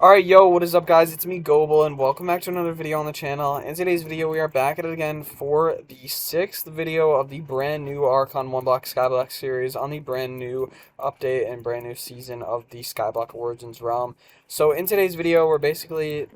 Alright, yo, what is up, guys? It's me, Goble, and welcome back to another video on the channel. In today's video, we are back at it again for the 6th video of the brand new Archon 1-Block Skyblock series on the brand new update and brand new season of the Skyblock Origins realm. So in today's video, we're basically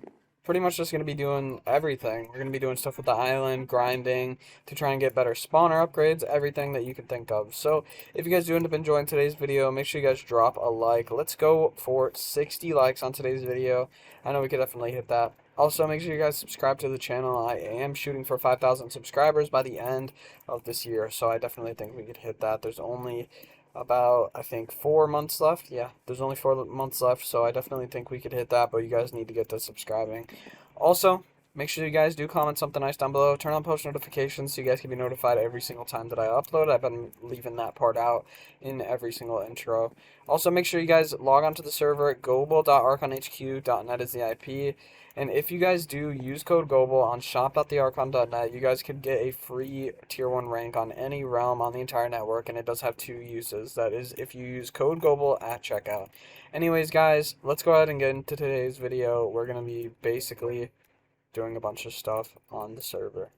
pretty much just going to be doing everything. We're going to be doing stuff with the island, grinding, to try and get better spawner upgrades, everything that you can think of. So, if you guys do end up enjoying today's video, make sure you guys drop a like. Let's go for 60 likes on today's video. I know we could definitely hit that. Also, make sure you guys subscribe to the channel. I am shooting for 5,000 subscribers by the end of this year, so I definitely think we could hit that. There's only about, I think, 4 months left. Yeah, there's only 4 months left, so I definitely think we could hit that, but you guys need to get to subscribing. Also, make sure you guys do comment something nice down below. Turn on post notifications so you guys can be notified every single time that I upload. I've been leaving that part out in every single intro. Also, make sure you guys log on to the server at goble.archonhq.net is the IP. And if you guys do use code GOBLE on shop.thearchon.net, you guys could get a free tier 1 rank on any realm on the entire network, and it does have 2 uses. That is if you use code GOBLE at checkout. Anyways, guys, let's go ahead and get into today's video. We're going to be basically doing a bunch of stuff on the server.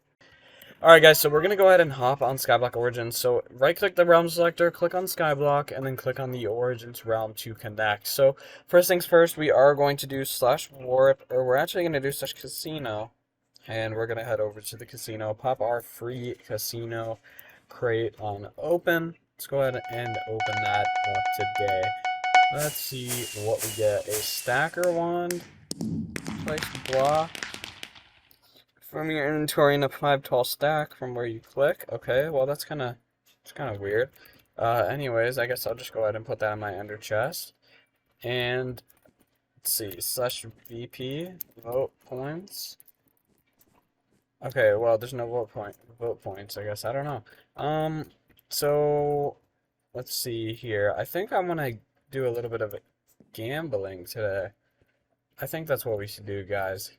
Alright guys, so we're going to go ahead and hop on Skyblock Origins. So right click the realm selector, click on Skyblock, and then click on the Origins realm to connect. So first things first, we are going to do /warp, or we're actually going to do /casino. And we're going to head over to the casino, pop our free casino crate on open. Let's go ahead and open that up today. Let's see what we get. A stacker wand, place block from your inventory in a 5 tall stack from where you click. Okay, well it's kind of weird. Anyways, I guess I'll just go ahead and put that in my ender chest. And let's see, /VP vote points. Okay, well there's no vote points, I guess. I don't know. So let's see here. I think I'm gonna do a little bit of gambling today. I think that's what we should do, guys.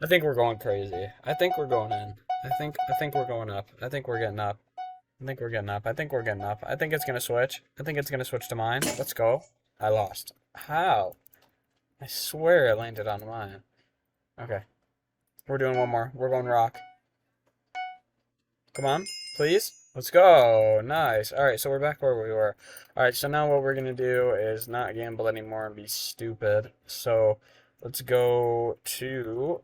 I think we're going crazy. I think we're going in. I think we're going up. I think we're getting up. I think we're getting up. I think we're getting up. I think it's gonna switch. I think it's gonna switch to mine. Let's go. I lost. How? I swear it landed on mine. Okay. We're doing one more. We're going rock. Come on, please. Let's go. Nice. Alright, so we're back where we were. Alright, so now what we're gonna do is not gamble anymore and be stupid. So let's go to...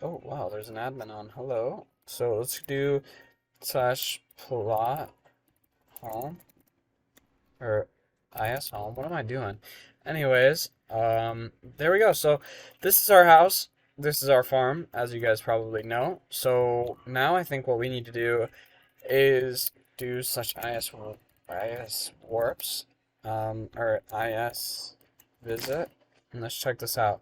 Oh, wow, there's an admin on. Hello. So let's do /plot home. Or is home. What am I doing? Anyways, there we go. So this is our house. This is our farm, as you guys probably know. So now I think what we need to do is do /is warps, or is visit. And let's check this out.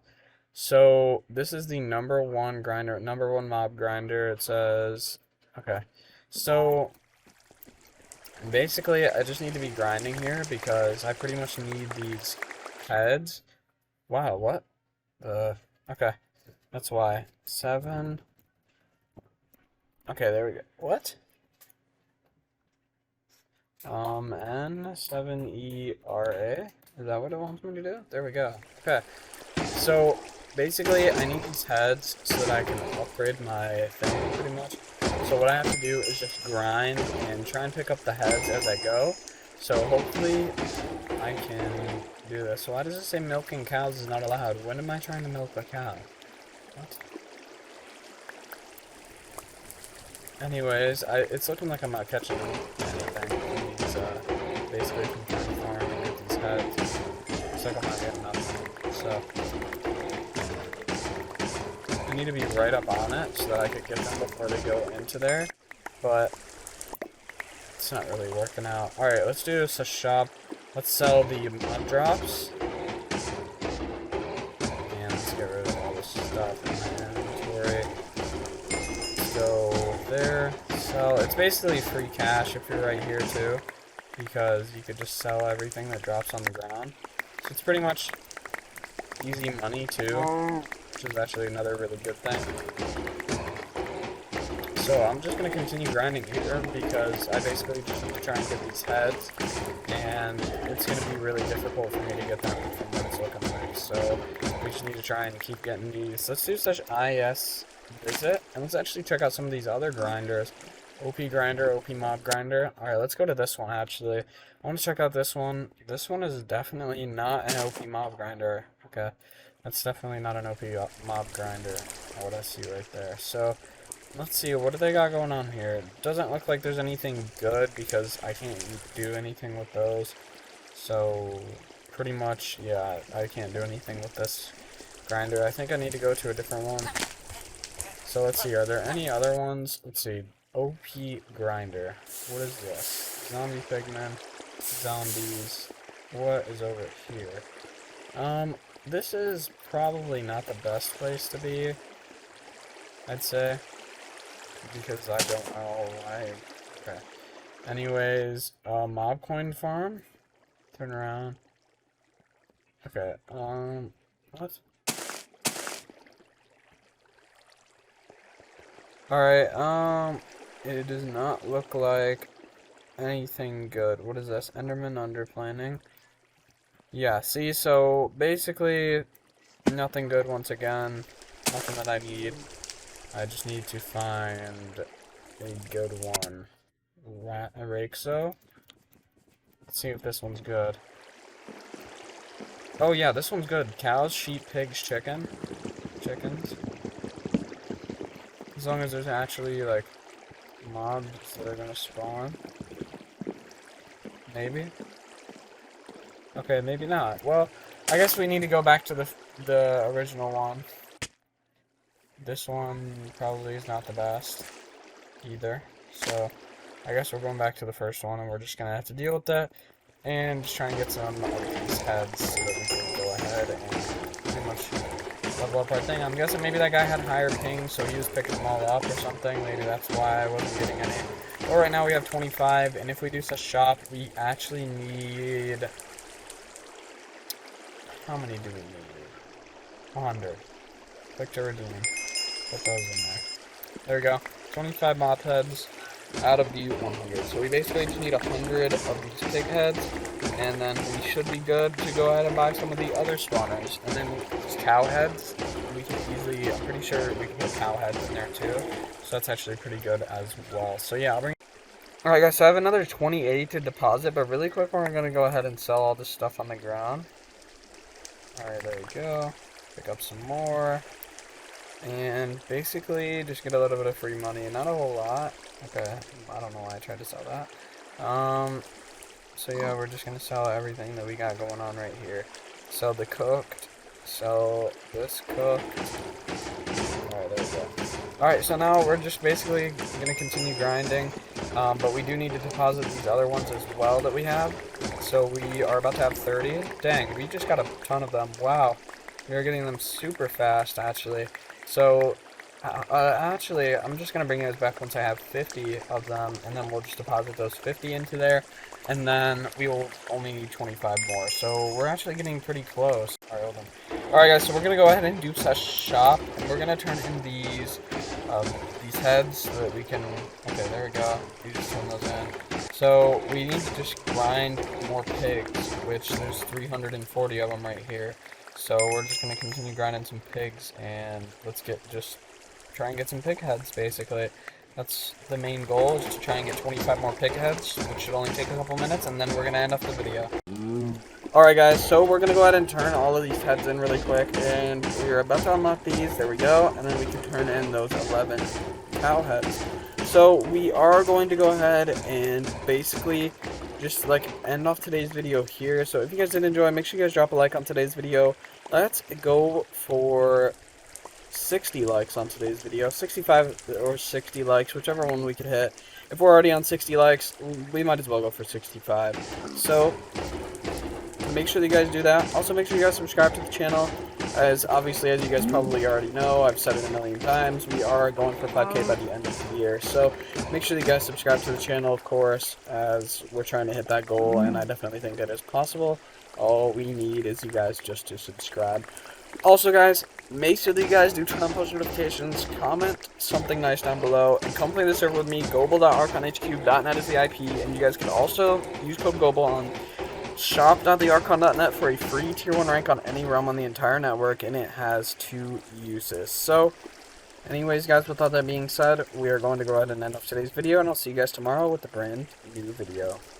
So this is the number 1 grinder, number 1 mob grinder. It says, okay. So basically, I just need to be grinding here because I pretty much need these heads. Wow, what? Okay, that's why. 7. Okay, there we go. What? N7ERA. Is that what it wants me to do? There we go. Okay. So basically, I need these heads so that I can upgrade my thing pretty much. So what I have to do is just grind and try and pick up the heads as I go. So hopefully I can do this. So why does it say milking cows is not allowed? When am I trying to milk a cow? What? Anyways, it's looking like I'm not catching anything. These, basically from trying to farm and get these heads. Looks like I'm not getting nothing. So I need to be right up on it so that I could get them before they go into there. But it's not really working out. Alright, let's do this a shop. Let's sell the mud drops. And let's get rid of all this stuff in my inventory. Let's go there. Sell. It's basically free cash if you're right here too, because you could just sell everything that drops on the ground. So it's pretty much easy money too, which is actually another really good thing. So I'm just going to continue grinding here because I basically just need to try and get these heads, and it's going to be really difficult for me to get them from where it's looking like. So we just need to try and keep getting these. Let's do /is visit, and let's actually check out some of these other grinders. OP grinder, OP mob grinder. Alright, let's go to this one actually. I want to check out this one. This one is definitely not an OP mob grinder. Okay, that's definitely not an OP mob grinder. What I see right there. So let's see, what do they got going on here? It doesn't look like there's anything good because I can't do anything with those. So pretty much, yeah, I can't do anything with this grinder. I think I need to go to a different one. So let's see, are there any other ones? Let's see, OP grinder. What is this? Zombie pigmen, zombies. What is over here? This is probably not the best place to be, I'd say, because I don't know why. Okay. Anyways, mob coin farm. Turn around. Okay, what? Alright, it does not look like anything good. What is this? Enderman under planning. Yeah, see, so basically nothing good once again. Nothing that I need. I just need to find a good one. Hypixel. Let's see if this one's good. Oh yeah, this one's good. Cows, sheep, pigs, chickens. As long as there's actually, like, mobs that are gonna spawn. Maybe? Okay, maybe not. Well, I guess we need to go back to the original one. This one probably is not the best either. So, I guess we're going back to the first one, and we're just gonna have to deal with that. And just try and get some of these heads so that we can go ahead and pretty much level up our thing. I'm guessing maybe that guy had higher ping, so he was picking them all up or something. Maybe that's why I wasn't getting any. But right now we have 25, and if we do such shop, we actually need... How many do we need? 100. Click to redeem. Put those in there. There we go. 25 mob heads out of the 100. So we basically just need 100 of these pig heads, and then we should be good to go ahead and buy some of the other spawners. And then these cow heads, we can easily, I'm pretty sure we can put cow heads in there too. So that's actually pretty good as well. So yeah, I'll bring... Alright guys, so I have another 2080 to deposit, but really quick we're going to go ahead and sell all this stuff on the ground. Alright, there we go. Pick up some more. And basically just get a little bit of free money. Not a whole lot. Okay, I don't know why I tried to sell that. So yeah, we're just going to sell everything that we got going on right here. Sell the cooked. Sell this cooked. Alright, there we go. Alright, so now we're just basically going to continue grinding. But we do need to deposit these other ones as well that we have. So we are about to have 30. Dang, we just got a ton of them. Wow. We are getting them super fast, actually. So, actually, I'm just going to bring you guys back once I have 50 of them, and then we'll just deposit those 50 into there, and then we will only need 25 more. So, we're actually getting pretty close. Alright, hold on. Alright, guys, so we're going to go ahead and do shop, and we're going to turn in these heads so that we can... Okay, there we go. We just turn those in. So, we need to just grind more pigs, which there's 340 of them right here. So we're just going to continue grinding some pigs, and let's try and get some pig heads, basically. That's the main goal, is to try and get 25 more pig heads, which should only take a couple minutes, and then we're going to end off the video. Alright guys, so we're going to go ahead and turn all of these heads in really quick, and we're about to unlock these, there we go, and then we can turn in those 11 cow heads. So we are going to go ahead and basically just like end off today's video here. So if you guys did enjoy, make sure you guys drop a like on today's video. Let's go for 60 likes on today's video, 65 or 60 likes, whichever one we could hit. If we're already on 60 likes, we might as well go for 65. So make sure that you guys do that. Also make sure you guys subscribe to the channel, as obviously, as you guys probably already know, I've said it a million times, we are going for 5K by the end of the year. So make sure that you guys subscribe to the channel, of course, as we're trying to hit that goal, and I definitely think that is possible. All we need is you guys just to subscribe. Also, guys, make sure that you guys do turn on post notifications, comment something nice down below, and come play the server with me. Goble.archonhq.net is the IP, and you guys can also use code goble on shop.thearchon.net for a free tier 1 rank on any realm on the entire network, and it has 2 uses. So, anyways, guys, with all that being said, we are going to go ahead and end off today's video, and I'll see you guys tomorrow with a brand new video. Peace.